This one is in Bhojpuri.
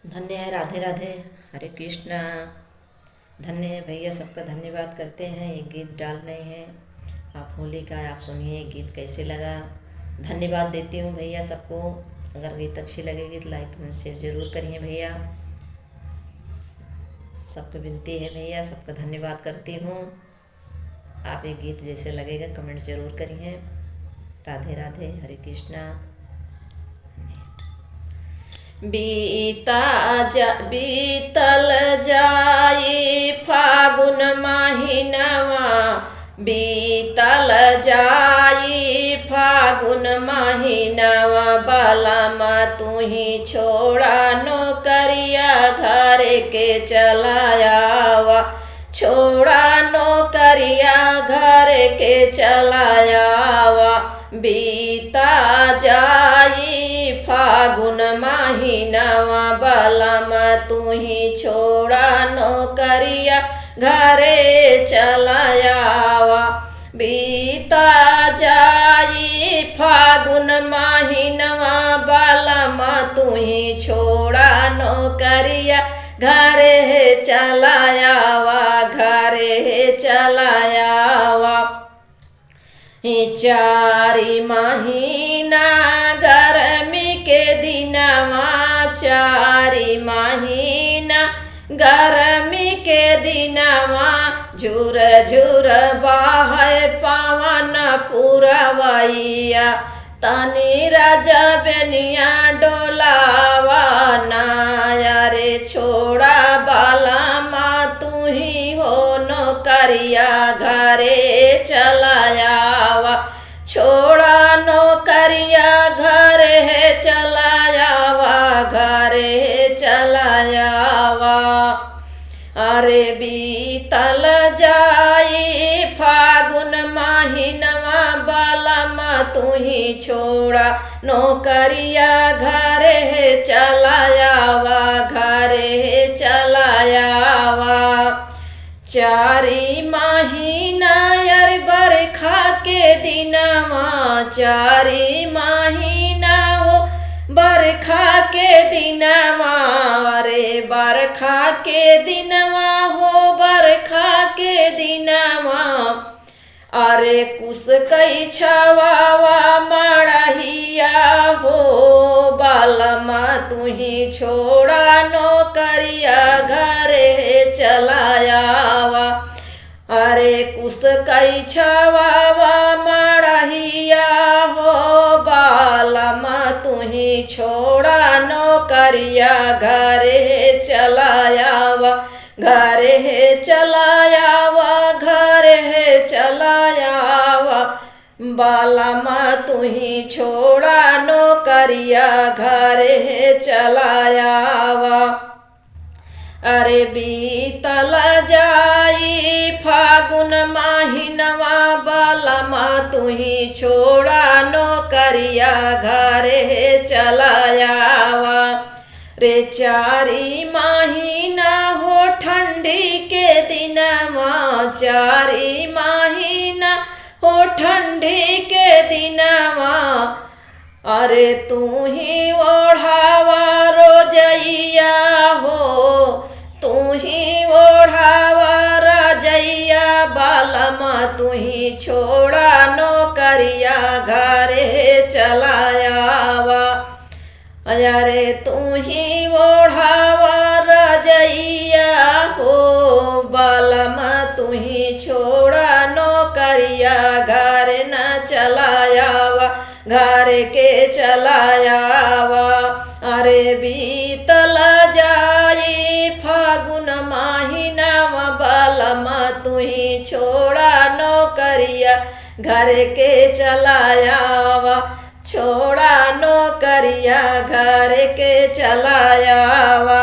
धन्य है, राधे राधे, हरे कृष्णा। धन्य है भैया, सबका धन्यवाद करते हैं। ये गीत डाल रहे हैं आप होली का, आप सुनिए गीत कैसे लगा। धन्यवाद देती हूँ भैया सबको। अगर गीत अच्छी लगेगी तो लाइक कमेंट शेयर जरूर करिए भैया। सबको विनती है भैया, सबका धन्यवाद करती हूँ। आप ये गीत जैसे लगेगा कमेंट जरूर करिए। राधे राधे, हरे कृष्णा। बीतल जाई फागुन महीनवा, बीतल जाई फागुन महीनवा। बालामा तुही छोड़ा नौकरिया घर के चलायावा, छोड़ा नौकरिया घर के चलायावा। बीता जाई फागुन महीनवा, बालामा तुही छोड़ा नौकरिया घरे चलायावा। बीता जाई फागुन महीनवा, बालामा तुही छोड़ा नौकरिया घरे चलायावा, घरे चलायावा। चारी महीना गर्मी के दिनवा, चारी महीना गर्मी के दिनवा। झुर झुर बहे पवन पुरवैया, तनी रजबनिया डोलावा नाया रे। छोड़ा बालामा तुही हो नौकरिया घरे चलायावा, छोड़ा नौकरिया घरे चलायावा, घरे चलायावा। अरे बीतल जाई फागुन महीनवा, बालामा तुही छोड़ा नौकरिया घरे चलायावा, घरे चलायावा। चारी महीना यार बरखा के दिनवा, चारी महीना हो बरखा के दिनवा। अरे बरखा के दिनवा हो, बरखा के दिनवा। अरे कुस कई छवावा मड़हिया हो, बालामा तुही छोड़ा नौकरिया घरे चलायावा। अरे कुस कई छवावा मड़हिया हो, बालामा तुही छोड़ा नौकरिया घरे चलायावा, घरे चलायावा, घरे चलायावा। बालामा तुही छोड़ा नौकरिया घरे चलायावा। अरे बीतल जाई फागुन महीनवा, बालामा तुही छोड़ा नौकरिया घरे चलायावा। रे चारी महीना हो ठंडी के दिनवा, चारी महीना हो ठंडी के दिनवा। अरे तू ही ओढ़ावा रोजैया हो, तू ही ओढ़ावा रजैया। बालामा तुही छोड़ा नौकरिया घरे चलायावा। अरे तू ही ओढ़ावा रजैया हो, बालामा तुही छोड़ा नौकरिया घर न चलायावा, घर के चलायावा। अरे बीतल जाई फागुन महीनवा, बालामा तुही छोड़ा नौकरिया घर के चलायावा, छोड़ा नौकरिया घर के चलायावा।